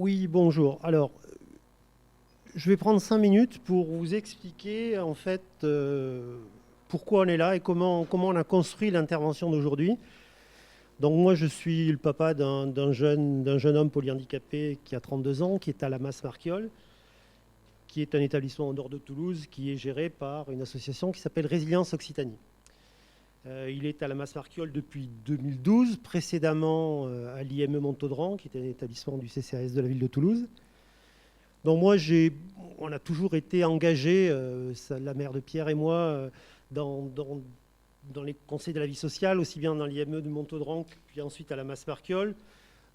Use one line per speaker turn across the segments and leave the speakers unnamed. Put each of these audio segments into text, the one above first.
Oui, bonjour. Alors, je vais prendre 5 minutes pour vous expliquer en fait pourquoi on est là et comment on a construit l'intervention d'aujourd'hui. Donc moi, je suis le papa d'un jeune homme polyhandicapé qui a 32 ans, qui est à la Masse Marquiol, qui est un établissement au nord de Toulouse, qui est géré par une association qui s'appelle Résilience Occitanie. Il est à la Masse Marquiol depuis 2012, précédemment à l'IME Montaudran, qui est un établissement du CCAS de la ville de Toulouse. Donc moi, on a toujours été engagés, la mère de Pierre et moi, dans les conseils de la vie sociale, aussi bien dans l'IME de Montaudran, puis ensuite à la Masse Marquiol,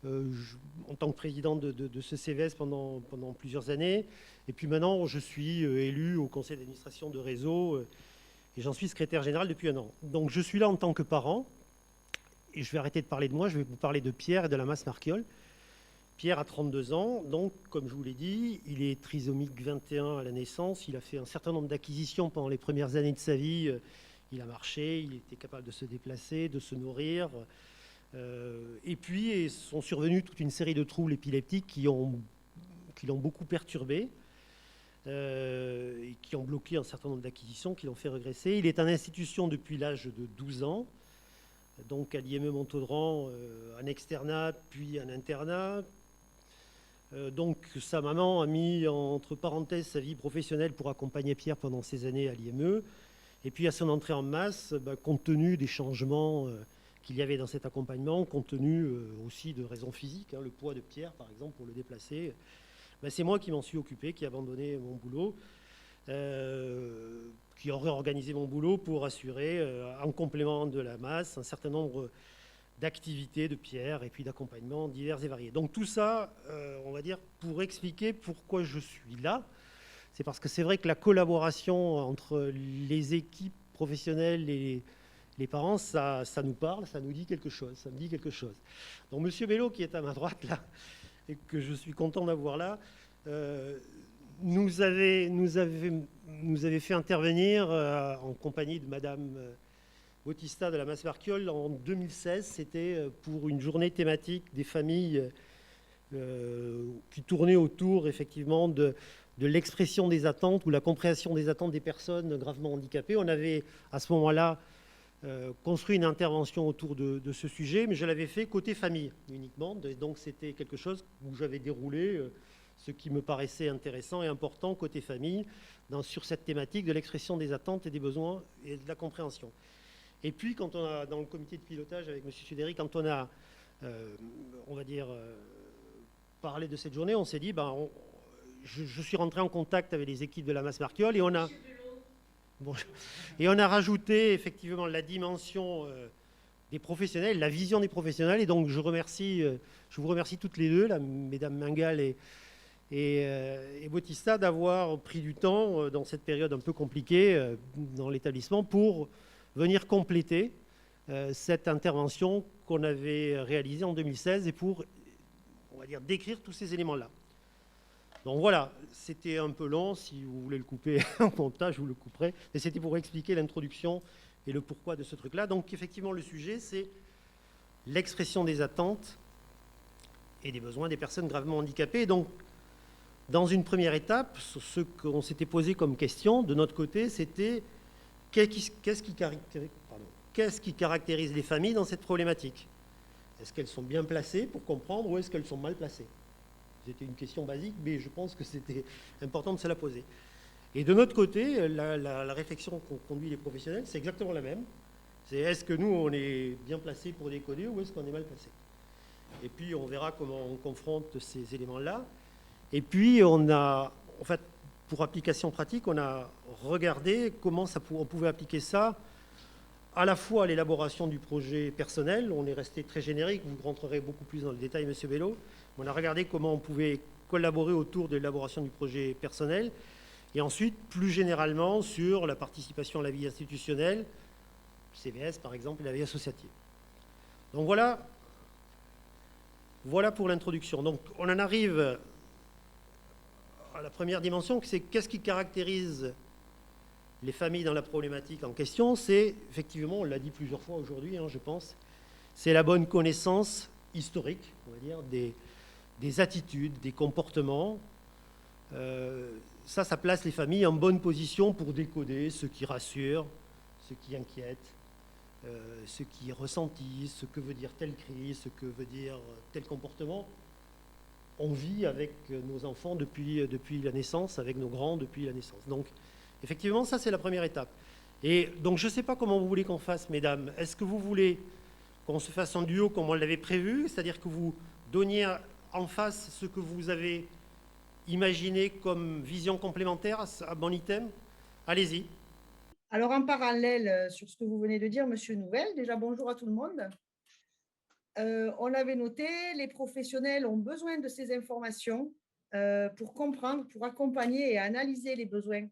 en tant que président de ce CVS pendant plusieurs années. Et puis maintenant, je suis élu au conseil d'administration de Réseau, et j'en suis secrétaire général depuis un an. Donc je suis là en tant que parent, et je vais arrêter de parler de moi, je vais vous parler de Pierre et de la Masse Marquiol. Pierre a 32 ans, donc comme je vous l'ai dit, il est trisomique 21 à la naissance. Il a fait un certain nombre d'acquisitions pendant les premières années de sa vie. Il a marché, il était capable de se déplacer, de se nourrir. Et puis sont survenus toute une série de troubles épileptiques qui l'ont beaucoup perturbé et qui ont bloqué un certain nombre d'acquisitions, qui l'ont fait régresser. Il est en institution depuis l'âge de 12 ans, donc à l'IME Montaudran, en externat, puis en internat. Donc sa maman a mis entre parenthèses sa vie professionnelle pour accompagner Pierre pendant ces années à l'IME. Et puis à son entrée en masse, compte tenu des changements qu'il y avait dans cet accompagnement, compte tenu aussi de raisons physiques, le poids de Pierre par exemple pour le déplacer, c'est moi qui m'en suis occupé, qui ai abandonné mon boulot, qui a réorganisé mon boulot pour assurer en complément de la masse un certain nombre d'activités de Pierre et puis d'accompagnements divers et variés. Donc tout ça, on va dire, pour expliquer pourquoi je suis là. C'est parce que c'est vrai que la collaboration entre les équipes professionnelles et les parents, ça nous parle, ça nous dit quelque chose, ça me dit quelque chose. Donc Monsieur Bello, qui est à ma droite là, et que je suis content d'avoir là, nous avait fait intervenir en compagnie de Madame Bautista de la Masse Marquiol en 2016. C'était pour une journée thématique des familles qui tournait autour effectivement de l'expression des attentes ou la compréhension des attentes des personnes gravement handicapées. On avait à ce moment-là construit une intervention autour de ce sujet, mais je l'avais fait côté famille uniquement. Donc c'était quelque chose où j'avais déroulé ce qui me paraissait intéressant et important côté famille sur cette thématique de l'expression des attentes et des besoins et de la compréhension. Et puis quand on a, dans le comité de pilotage avec M. Sudéry, quand on a, on va dire, parlé de cette journée, on s'est dit, je suis rentré en contact avec les équipes de la Masse Marquiol et on a rajouté effectivement la dimension des professionnels, la vision des professionnels. Et donc je vous remercie toutes les deux, là, mesdames Mingal et Bautista, d'avoir pris du temps dans cette période un peu compliquée dans l'établissement pour venir compléter cette intervention qu'on avait réalisée en 2016 et pour, on va dire, décrire tous ces éléments-là. Donc voilà, c'était un peu long. Si vous voulez le couper en montage, je vous le couperai. Mais c'était pour expliquer l'introduction et le pourquoi de ce truc-là. Donc effectivement, le sujet, c'est l'expression des attentes et des besoins des personnes gravement handicapées. Donc, dans une première étape, ce qu'on s'était posé comme question de notre côté, c'était qu'est-ce qui caractérise les familles dans cette problématique? Est-ce qu'elles sont bien placées pour comprendre ou est-ce qu'elles sont mal placées? C'était une question basique, mais je pense que c'était important de se la poser. Et de notre côté, la réflexion qu'ont conduit les professionnels, c'est exactement la même. C'est est-ce que nous, on est bien placés pour décoder ou est-ce qu'on est mal placé? Et puis, on verra comment on confronte ces éléments-là. Et puis, on a, en fait, pour application pratique, on a regardé comment on pouvait appliquer ça à la fois à l'élaboration du projet personnel. On est resté très générique, vous rentrerez beaucoup plus dans le détail, M. Bello. On a regardé comment on pouvait collaborer autour de l'élaboration du projet personnel et ensuite, plus généralement, sur la participation à la vie institutionnelle, CVS par exemple, et la vie associative. Donc voilà pour l'introduction. Donc on en arrive à la première dimension, c'est qu'est-ce qui caractérise les familles dans la problématique en question? C'est, effectivement, on l'a dit plusieurs fois aujourd'hui, je pense, c'est la bonne connaissance historique, on va dire, des des attitudes, des comportements. Ça place les familles en bonne position pour décoder ce qui rassure, ce qui inquiète, ce qui est ressenti, ce que veut dire tel cri, ce que veut dire tel comportement. On vit avec nos enfants depuis la naissance, avec nos grands depuis la naissance. Donc, effectivement, ça, c'est la première étape. Et donc, je ne sais pas comment vous voulez qu'on fasse, mesdames. Est-ce que vous voulez qu'on se fasse en duo comme on l'avait prévu, c'est-à-dire que vous donniez en face ce que vous avez imaginé comme vision complémentaire à mon item? Allez-y.
Alors, en parallèle, sur ce que vous venez de dire, Monsieur Nouvel, déjà bonjour à tout le monde. On avait noté, les professionnels ont besoin de ces informations pour comprendre, pour accompagner et analyser les besoins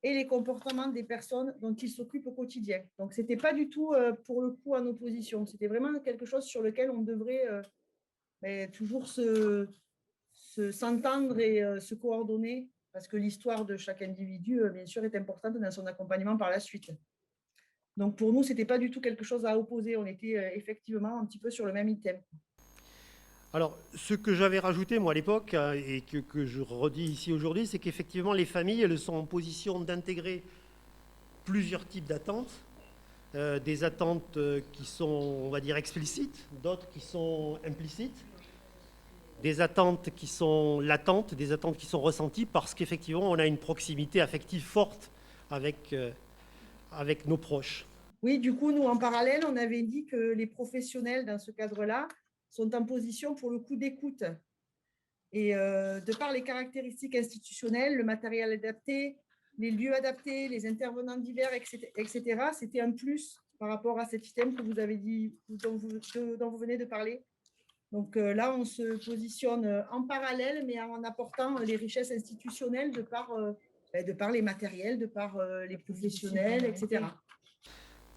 et les comportements des personnes dont ils s'occupent au quotidien. Donc, ce n'était pas du tout, pour le coup, en opposition. C'était vraiment quelque chose sur lequel on devrait toujours s'entendre et se coordonner, parce que l'histoire de chaque individu, bien sûr, est importante dans son accompagnement par la suite. Donc, pour nous, ce n'était pas du tout quelque chose à opposer. On était effectivement un petit peu sur le même item.
Alors, ce que j'avais rajouté, moi, à l'époque, et que je redis ici aujourd'hui, c'est qu'effectivement, les familles, elles sont en position d'intégrer plusieurs types d'attentes. Des attentes qui sont, on va dire, explicites, d'autres qui sont implicites, des attentes qui sont latentes, des attentes qui sont ressenties, parce qu'effectivement, on a une proximité affective forte avec nos proches.
Oui, du coup, nous, en parallèle, on avait dit que les professionnels, dans ce cadre-là, sont en position, pour le coup, d'écoute. Et de par les caractéristiques institutionnelles, le matériel adapté, les lieux adaptés, les intervenants divers, etc., c'était un plus par rapport à cet item que vous avez dit, dont vous venez de parler. Donc là, on se positionne en parallèle, mais en apportant les richesses institutionnelles de par les matériels, de par les professionnels, etc.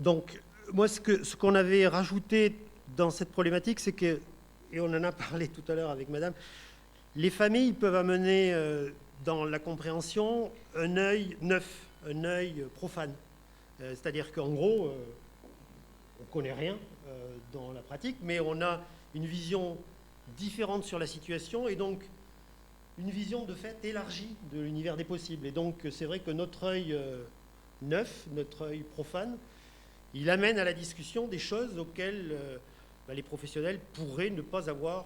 Donc, moi, ce qu'on avait rajouté dans cette problématique, c'est que, et on en a parlé tout à l'heure avec madame, les familles peuvent amener dans la compréhension un œil neuf, un œil profane. C'est-à-dire qu'en gros, on ne connaît rien dans la pratique, mais on a une vision différente sur la situation et donc une vision de fait élargie de l'univers des possibles. Et donc, c'est vrai que notre œil neuf, notre œil profane, il amène à la discussion des choses auxquelles les professionnels pourraient ne pas avoir,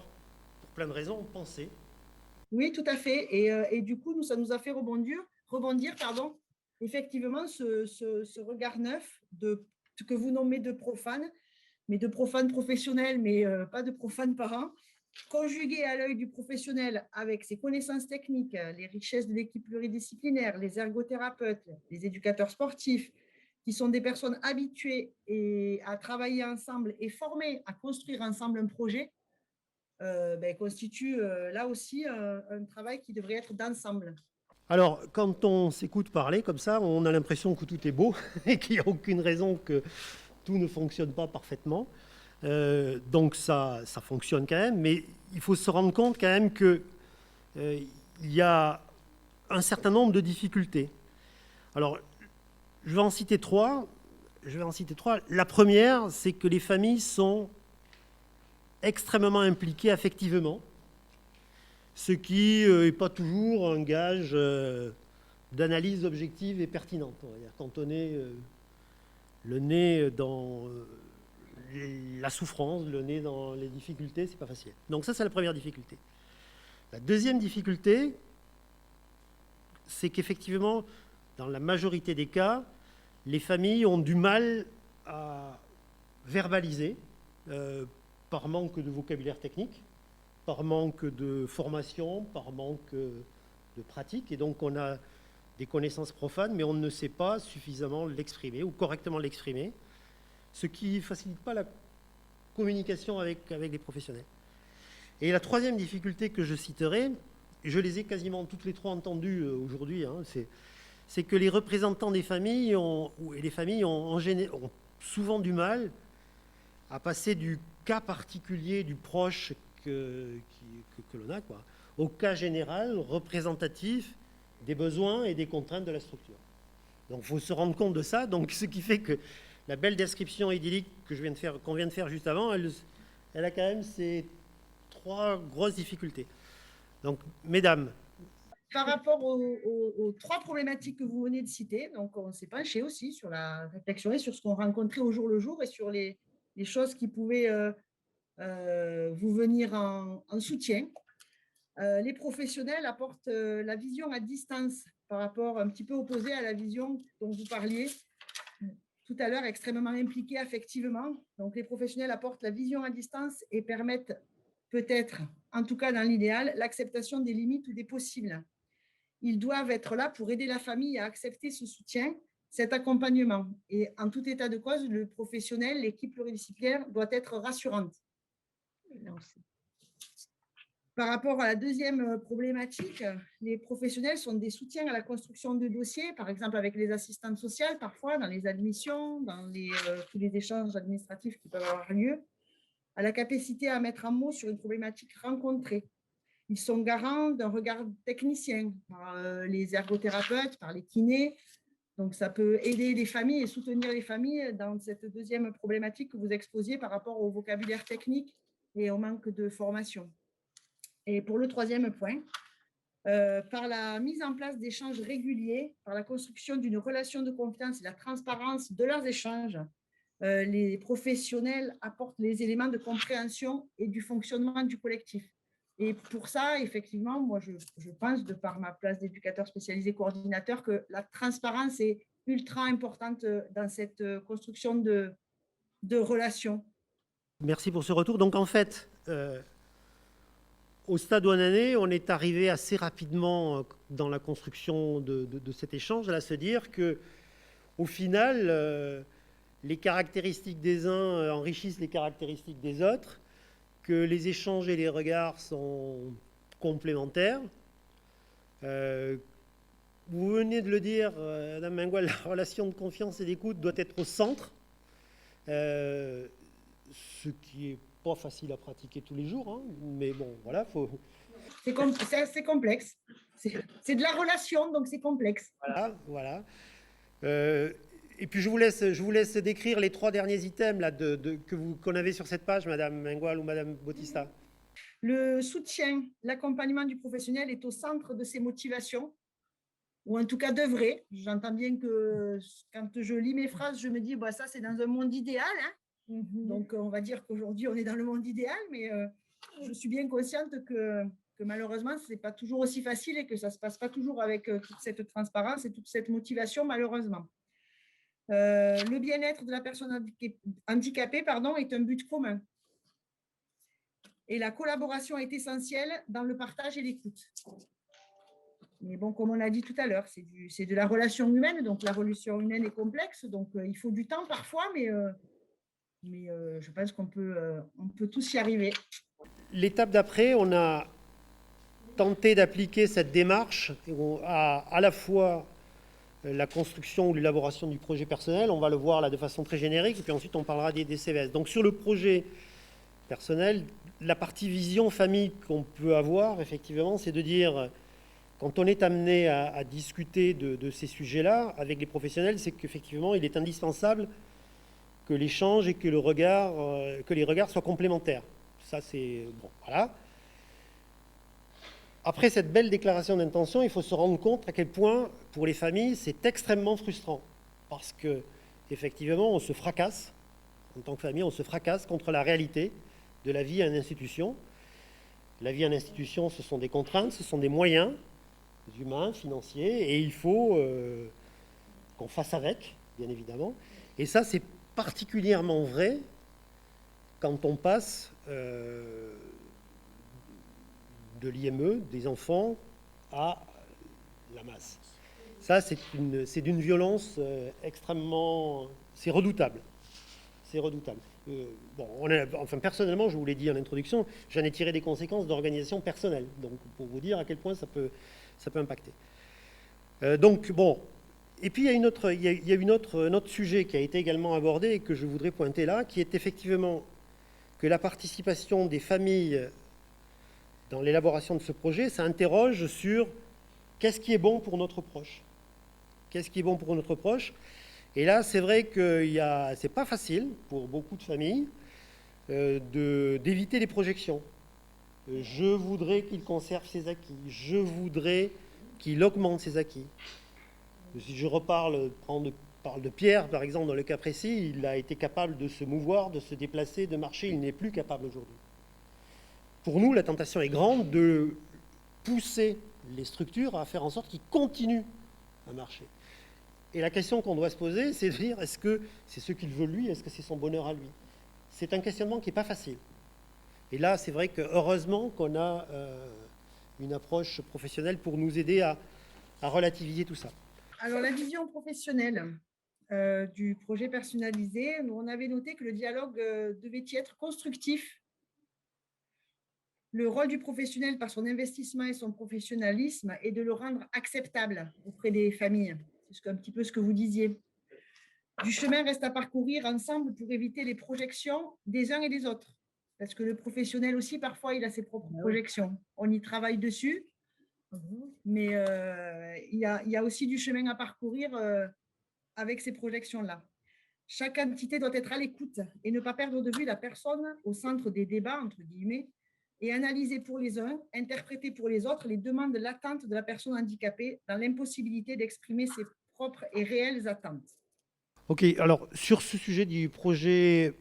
pour plein de raisons, pensé.
Oui, tout à fait. Et du coup, ça nous a fait rebondir, effectivement, ce regard neuf que vous nommez de profane, mais de profane professionnel, mais pas de profane parent, conjugué à l'œil du professionnel avec ses connaissances techniques, les richesses de l'équipe pluridisciplinaire, les ergothérapeutes, les éducateurs sportifs, qui sont des personnes habituées à travailler ensemble et formées à construire ensemble un projet, constitue là aussi un travail qui devrait être d'ensemble.
Alors, quand on s'écoute parler comme ça, on a l'impression que tout est beau et qu'il n'y a aucune raison que tout ne fonctionne pas parfaitement. Donc ça fonctionne quand même, mais il faut se rendre compte quand même qu'il y a un certain nombre de difficultés. Alors, je vais en citer trois. La première, c'est que les familles sont extrêmement impliquées affectivement, ce qui n'est pas toujours un gage d'analyse objective et pertinente. On va dire. Quand on est le nez dans la souffrance, le nez dans les difficultés, c'est pas facile. Donc ça, c'est la première difficulté. La deuxième difficulté, c'est qu'effectivement, dans la majorité des cas, les familles ont du mal à verbaliser par manque de vocabulaire technique, par manque de formation, par manque de pratique. Et donc, on a des connaissances profanes, mais on ne sait pas suffisamment l'exprimer ou correctement l'exprimer, ce qui ne facilite pas la communication avec les professionnels. Et la troisième difficulté que je citerai, je les ai quasiment toutes les trois entendues aujourd'hui, hein, c'est que les représentants des familles ont souvent du mal à passer du cas particulier du proche que l'on a, au cas général représentatif des besoins et des contraintes de la structure. Donc il faut se rendre compte de ça. Donc, ce qui fait que la belle description idyllique qu'on vient de faire juste avant, elle a quand même ces trois grosses difficultés. Donc, mesdames.
Par rapport aux trois problématiques que vous venez de citer, donc on s'est penché aussi sur la réflexion et sur ce qu'on rencontrait au jour le jour et sur les choses qui pouvaient vous venir en soutien. Les professionnels apportent la vision à distance par rapport un petit peu opposée à la vision dont vous parliez tout à l'heure, extrêmement impliqués affectivement. Donc, les professionnels apportent la vision à distance et permettent peut-être, en tout cas dans l'idéal, l'acceptation des limites ou des possibles. Ils doivent être là pour aider la famille à accepter ce soutien, cet accompagnement. Et en tout état de cause, le professionnel, l'équipe pluridisciplinaire doit être rassurante. Par rapport à la deuxième problématique, les professionnels sont des soutiens à la construction de dossiers, par exemple avec les assistantes sociales, parfois dans les admissions, dans tous les échanges administratifs qui peuvent avoir lieu, à la capacité à mettre un mot sur une problématique rencontrée. Ils sont garants d'un regard technicien par les ergothérapeutes, par les kinés. Donc, ça peut aider les familles et soutenir les familles dans cette deuxième problématique que vous exposiez par rapport au vocabulaire technique et au manque de formation. Et pour le troisième point, par la mise en place d'échanges réguliers, par la construction d'une relation de confiance et la transparence de leurs échanges, les professionnels apportent les éléments de compréhension et du fonctionnement du collectif. Et pour ça, effectivement, moi, je pense, de par ma place d'éducateur spécialisé coordinateur, que la transparence est ultra importante dans cette construction de relations.
Merci pour ce retour. Donc, en fait, au stade où on en est, on est arrivé assez rapidement dans la construction de cet échange, à se dire qu'au final, les caractéristiques des uns enrichissent les caractéristiques des autres, que les échanges et les regards sont complémentaires. Vous venez de le dire, Madame Mengual, la relation de confiance et d'écoute doit être au centre, ce qui n'est pas facile à pratiquer tous les jours, hein, mais bon, voilà, faut...
C'est complexe. C'est de la relation, donc c'est complexe.
Voilà, voilà. Et puis je vous laisse décrire les 3 derniers items là, qu'on avait sur cette page, Madame Mengual ou Madame Bautista.
Le soutien, l'accompagnement du professionnel est au centre de ses motivations, ou en tout cas devrait. J'entends bien que quand je lis mes phrases, je me dis, bah, ça c'est dans un monde idéal. Hein. Donc on va dire qu'aujourd'hui on est dans le monde idéal, mais je suis bien consciente que malheureusement, ce n'est pas toujours aussi facile et que ça ne se passe pas toujours avec toute cette transparence et toute cette motivation, malheureusement. Le bien-être de la personne handicapée est un but commun. Et la collaboration est essentielle dans le partage et l'écoute. Mais bon, comme on a dit tout à l'heure, c'est de la relation humaine, donc la relation humaine est complexe, donc il faut du temps parfois, mais je pense qu'on peut tous y arriver.
L'étape d'après, on a tenté d'appliquer cette démarche à la fois la construction ou l'élaboration du projet personnel, on va le voir là de façon très générique, et puis ensuite on parlera des CVS. Donc sur le projet personnel, la partie vision famille qu'on peut avoir, effectivement, c'est de dire, quand on est amené à discuter de ces sujets-là avec les professionnels, c'est qu'effectivement, il est indispensable que l'échange et que les regards soient complémentaires. Ça, c'est... Bon, voilà. Après cette belle déclaration d'intention, il faut se rendre compte à quel point, pour les familles, c'est extrêmement frustrant. Parce que, effectivement, on se fracasse, en tant que famille, on se fracasse contre la réalité de la vie à une institution. La vie à une institution, ce sont des contraintes, ce sont des moyens humains, financiers, et il faut qu'on fasse avec, bien évidemment. Et ça, c'est particulièrement vrai quand on passe de l'IME, des enfants, à la masse. Ça, c'est d'une violence extrêmement... C'est redoutable. C'est redoutable. Bon, enfin, personnellement, je vous l'ai dit en introduction, j'en ai tiré des conséquences d'organisation personnelle. Donc, pour vous dire à quel point ça peut impacter. Donc, bon. Et puis, il y a un autre sujet qui a été également abordé et que je voudrais pointer là, qui est effectivement que la participation des familles dans l'élaboration de ce projet, ça interroge sur qu'est-ce qui est bon pour notre proche. Qu'est-ce qui est bon pour notre proche? Et là, c'est vrai que c'est pas facile pour beaucoup de familles d'éviter les projections. Je voudrais qu'il conserve ses acquis. Je voudrais qu'il augmente ses acquis. Si je parle de Pierre, par exemple, dans le cas précis, il a été capable de se mouvoir, de se déplacer, de marcher. Il n'est plus capable aujourd'hui. Pour nous, la tentation est grande de pousser les structures à faire en sorte qu'ils continuent à marcher. Et la question qu'on doit se poser, c'est de dire, est-ce que c'est ce qu'il veut lui, est-ce que c'est son bonheur à lui? C'est un questionnement qui n'est pas facile. Et là, c'est vrai que heureusement qu'on a une approche professionnelle pour nous aider à relativiser tout ça.
Alors, la vision professionnelle du projet personnalisé, on avait noté que le dialogue devait y être constructif. Le rôle du professionnel par son investissement et son professionnalisme est de le rendre acceptable auprès des familles. C'est un petit peu ce que vous disiez. Du chemin reste à parcourir ensemble pour éviter les projections des uns et des autres. Parce que le professionnel aussi, parfois, il a ses propres projections. On y travaille dessus, mais il y a aussi du chemin à parcourir avec ces projections-là. Chaque entité doit être à l'écoute et ne pas perdre de vue la personne au centre des débats, entre guillemets, et analyser pour les uns, interpréter pour les autres les demandes latentes de la personne handicapée dans l'impossibilité d'exprimer ses propres et réelles attentes.
Ok, alors sur ce sujet du projet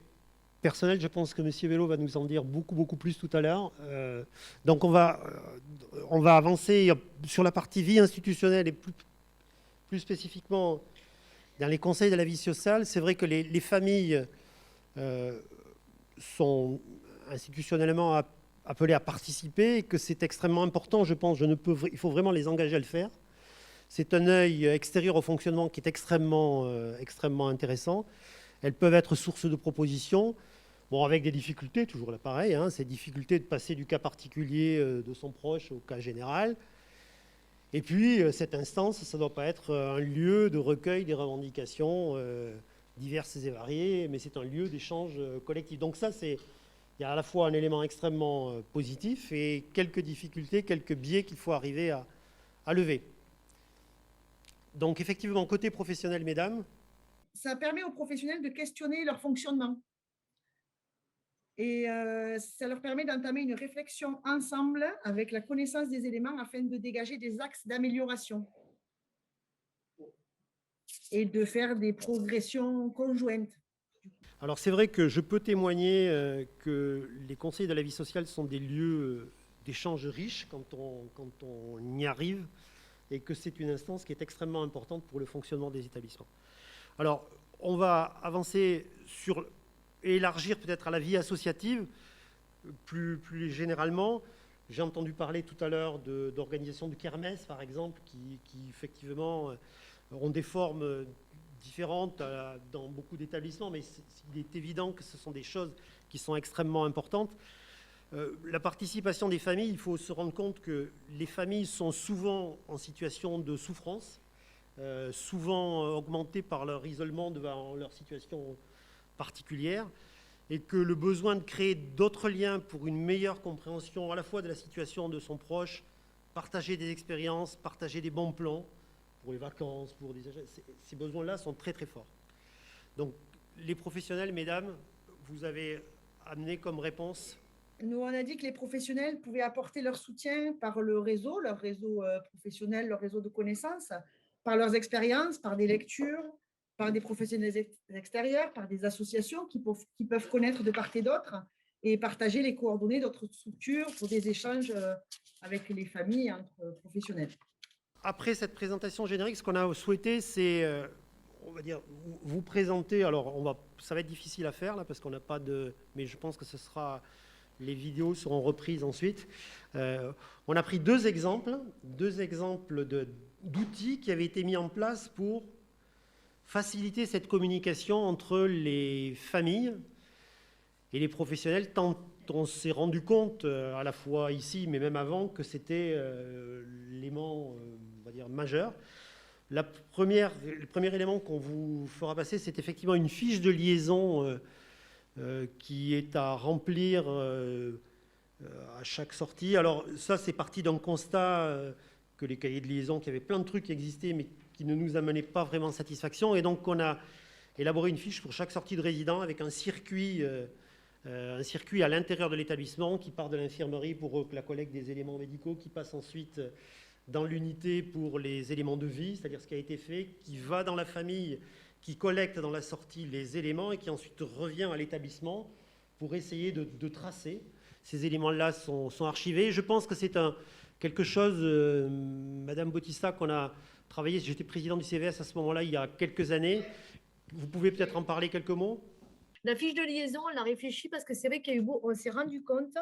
personnel, je pense que M. Bello va nous en dire beaucoup plus tout à l'heure. Donc on va avancer sur la partie vie institutionnelle et plus spécifiquement dans les conseils de la vie sociale. C'est vrai que les familles sont institutionnellement appelées à participer et que c'est extrêmement important, je pense. Il faut vraiment les engager à le faire. C'est un œil extérieur au fonctionnement qui est extrêmement intéressant. Elles peuvent être source de propositions, bon, avec des difficultés, toujours là pareil, ces difficultés de passer du cas particulier de son proche au cas général. Et puis, cette instance, ça ne doit pas être un lieu de recueil des revendications diverses et variées, mais c'est un lieu d'échange collectif. Donc ça, il y a à la fois un élément extrêmement positif et quelques difficultés, quelques biais qu'il faut arriver à lever. Donc effectivement, côté professionnel, mesdames.
Ça permet aux professionnels de questionner leur fonctionnement. Et ça leur permet d'entamer une réflexion ensemble avec la connaissance des éléments afin de dégager des axes d'amélioration et de faire des progressions conjointes.
Alors c'est vrai que je peux témoigner que les conseils de la vie sociale sont des lieux d'échange riches quand on y arrive et que c'est une instance qui est extrêmement importante pour le fonctionnement des établissements. Alors, on va avancer sur élargir peut-être à la vie associative, plus généralement. J'ai entendu parler tout à l'heure d'organisations de kermesse, par exemple, qui effectivement ont des formes différentes dans beaucoup d'établissements, mais il est évident que ce sont des choses qui sont extrêmement importantes. La participation des familles, il faut se rendre compte que les familles sont souvent en situation de souffrance, souvent augmentées par leur isolement devant leur situation particulière, et que le besoin de créer d'autres liens pour une meilleure compréhension à la fois de la situation de son proche, partager des expériences, partager des bons plans pour les vacances, ces besoins-là sont très très forts. Donc les professionnels, mesdames, vous avez amené comme réponse.
Nous, on a dit que les professionnels pouvaient apporter leur soutien par leur réseau professionnel, leur réseau de connaissances, par leurs expériences, par des lectures, par des professionnels extérieurs, par des associations qui peuvent connaître de part et d'autre et partager les coordonnées d'autres structures pour des échanges avec les familles entre professionnels.
Après cette présentation générique, ce qu'on a souhaité, c'est, on va dire, vous présenter. Alors, ça va être difficile à faire là parce qu'on n'a pas de, mais je pense que ce sera. Les vidéos seront reprises ensuite. On a pris deux exemples d'outils qui avaient été mis en place pour faciliter cette communication entre les familles et les professionnels, tant on s'est rendu compte, à la fois ici, mais même avant, que c'était l'élément, on va dire, majeur. Le premier élément qu'on vous fera passer, c'est effectivement une fiche de liaison qui est à remplir à chaque sortie. Alors ça, c'est parti d'un constat que les cahiers de liaison, qu'il y avait plein de trucs qui existaient, mais qui ne nous amenaient pas vraiment satisfaction. Et donc, on a élaboré une fiche pour chaque sortie de résident avec un circuit un circuit à l'intérieur de l'établissement qui part de l'infirmerie pour la collecte des éléments médicaux, qui passe ensuite dans l'unité pour les éléments de vie, c'est-à-dire ce qui a été fait, qui va dans la famille, qui collecte dans la sortie les éléments et qui ensuite revient à l'établissement pour essayer de tracer. Ces éléments-là sont archivés. Je pense que c'est quelque chose, Madame Bautista, qu'on a travaillé. J'étais président du CVS à ce moment-là, il y a quelques années. Vous pouvez peut-être en parler quelques mots?
La fiche de liaison, on l'a réfléchi parce que c'est vrai on s'est rendu compte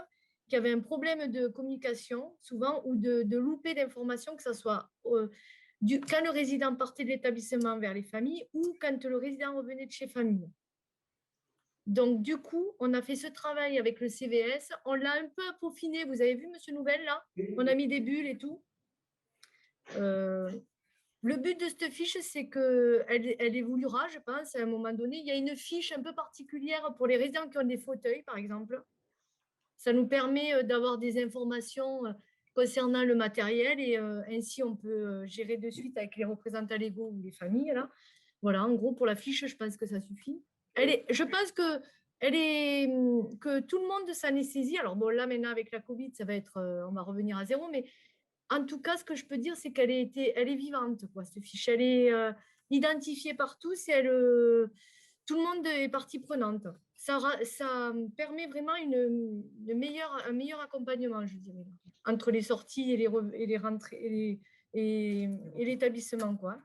qu'il y avait un problème de communication, souvent, ou de louper d'informations, que ce soit quand le résident partait de l'établissement vers les familles ou quand le résident revenait de chez famille. Donc, du coup, on a fait ce travail avec le CVS. On l'a un peu peaufiné. Vous avez vu, Monsieur Nouvel, là? On a mis des bulles et tout. Le but de cette fiche, c'est qu'elle évoluera, je pense, à un moment donné. Il y a une fiche un peu particulière pour les résidents qui ont des fauteuils, par exemple. Ça nous permet d'avoir des informations concernant le matériel et ainsi, on peut gérer de suite avec les représentants légaux ou les familles. Là. Voilà, en gros, pour la fiche, je pense que ça suffit. Je pense que tout le monde s'en est saisi. Alors, bon, là, maintenant, avec la Covid, ça va être, on va revenir à zéro, mais en tout cas, ce que je peux dire, c'est qu'elle est vivante, quoi, cette fiche. Elle est identifiée par tous et tout le monde est partie prenante. Ça permet vraiment un meilleur accompagnement, je dirais, entre les sorties et les rentrées et l'établissement, quoi.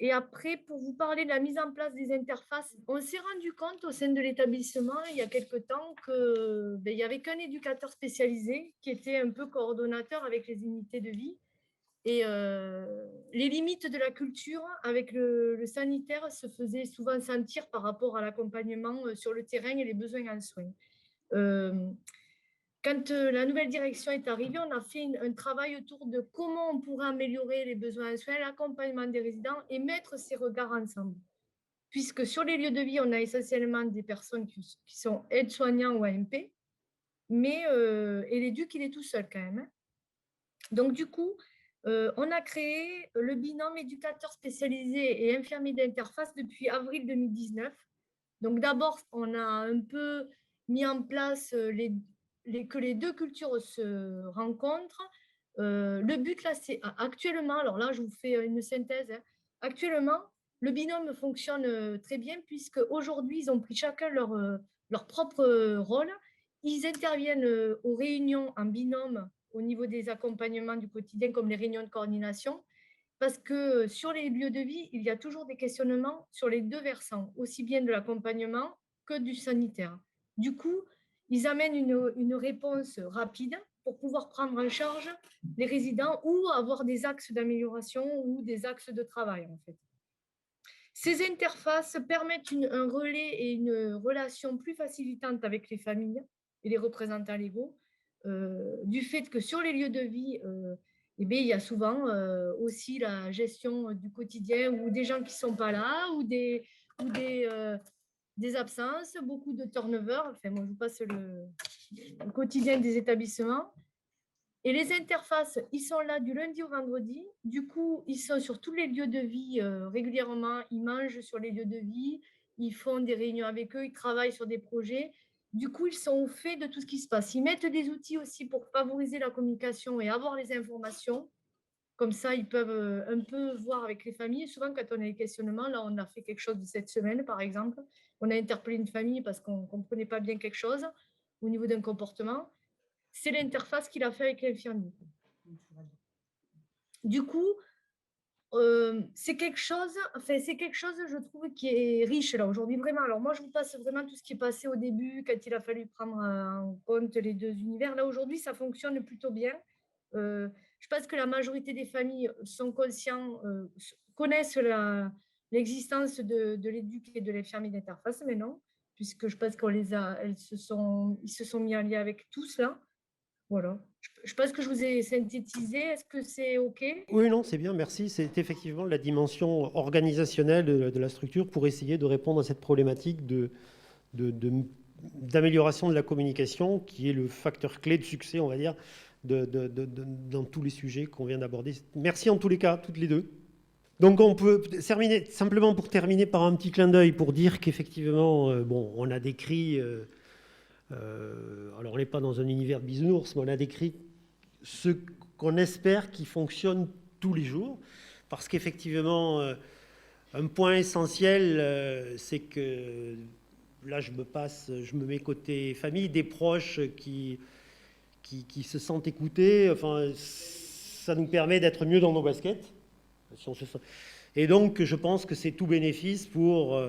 Et après, pour vous parler de la mise en place des interfaces, on s'est rendu compte au sein de l'établissement, il y a quelque temps, qu'il n'y avait qu'un éducateur spécialisé qui était un peu coordonnateur avec les unités de vie. Et les limites de la culture avec le sanitaire se faisaient souvent sentir par rapport à l'accompagnement sur le terrain et les besoins en soins. Quand la nouvelle direction est arrivée, on a fait un travail autour de comment on pourrait améliorer les besoins en soins, l'accompagnement des résidents et mettre ces regards ensemble. Puisque sur les lieux de vie, on a essentiellement des personnes qui sont aides-soignants ou AMP, et l'éduc, il est tout seul quand même. Donc, du coup, on a créé le binôme éducateur spécialisé et infirmier d'interface depuis avril 2019. Donc, d'abord, on a un peu mis en place que les deux cultures se rencontrent. Le but, là, c'est actuellement, alors là, je vous fais une synthèse. Actuellement, le binôme fonctionne très bien puisque aujourd'hui, ils ont pris chacun leur propre rôle. Ils interviennent aux réunions en binôme au niveau des accompagnements du quotidien, comme les réunions de coordination, parce que sur les lieux de vie, il y a toujours des questionnements sur les deux versants, aussi bien de l'accompagnement que du sanitaire. Du coup, ils amènent une réponse rapide pour pouvoir prendre en charge les résidents ou avoir des axes d'amélioration ou des axes de travail, en fait. Ces interfaces permettent un relais et une relation plus facilitante avec les familles et les représentants légaux, du fait que sur les lieux de vie, il y a souvent aussi la gestion du quotidien ou des gens qui ne sont pas là ou des absences, beaucoup de turnover. Enfin, moi, je vous passe le quotidien des établissements. Et les interfaces, ils sont là du lundi au vendredi. Du coup, ils sont sur tous les lieux de vie régulièrement. Ils mangent sur les lieux de vie. Ils font des réunions avec eux. Ils travaillent sur des projets. Du coup, ils sont au fait de tout ce qui se passe. Ils mettent des outils aussi pour favoriser la communication et avoir les informations. Comme ça, ils peuvent un peu voir avec les familles. Souvent, quand on a des questionnements, là, on a fait quelque chose de cette semaine, par exemple. On a interpellé une famille parce qu'on ne comprenait pas bien quelque chose au niveau d'un comportement. C'est l'interface qu'il a fait avec l'infirmier. Du coup, c'est quelque chose, je trouve, qui est riche là aujourd'hui, vraiment. Alors moi, je vous passe vraiment tout ce qui est passé au début, quand il a fallu prendre en compte les deux univers. Là, aujourd'hui, ça fonctionne plutôt bien. Je pense que la majorité des familles sont conscients, connaissent l'existence de l'éduc et de l'infirmier d'interface, mais non, puisque je pense ils se sont mis en lien avec tous là. Voilà. Je pense que je vous ai synthétisé. Est-ce que c'est OK?
Oui, non, c'est bien, merci. C'est effectivement la dimension organisationnelle de la structure pour essayer de répondre à cette problématique d'amélioration de la communication qui est le facteur clé de succès, on va dire, dans tous les sujets qu'on vient d'aborder. Merci en tous les cas, toutes les deux. Donc on peut simplement pour terminer par un petit clin d'œil pour dire qu'effectivement, on a décrit Alors, on n'est pas dans un univers de bisounours, mais on a décrit ce qu'on espère qui fonctionne tous les jours. Parce qu'effectivement, un point essentiel, c'est que là, je me mets côté famille, des proches qui se sentent écoutés. Enfin, ça nous permet d'être mieux dans nos baskets. Et donc, je pense que c'est tout bénéfice pour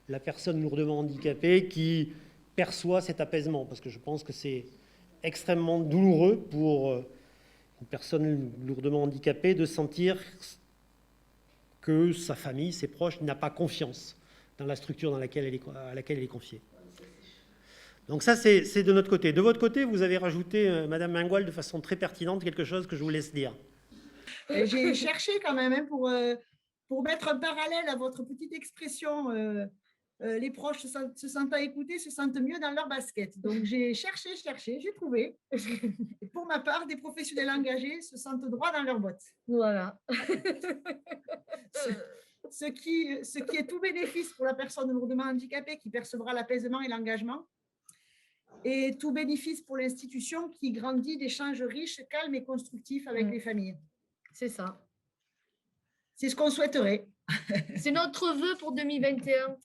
la personne lourdement handicapée qui perçoit cet apaisement. Parce que je pense que c'est extrêmement douloureux pour une personne lourdement handicapée de sentir que sa famille, ses proches, n'a pas confiance dans la structure à laquelle elle est confiée. Donc ça, c'est de notre côté. De votre côté, vous avez rajouté, Madame Mengual, de façon très pertinente, quelque chose que je vous laisse dire.
J'ai cherché quand même pour mettre un parallèle à votre petite expression, les proches se sentant écoutés, se sentent mieux dans leur basket. Donc j'ai cherché, j'ai trouvé. Et pour ma part, des professionnels engagés se sentent droit dans leurs bottes.
Voilà.
Ce qui est tout bénéfice pour la personne lourdement handicapée qui percevra l'apaisement et l'engagement, et tout bénéfice pour l'institution qui grandit d'échanges riches, calmes et constructifs avec les familles.
C'est ça.
C'est ce qu'on souhaiterait.
C'est notre vœu pour 2021.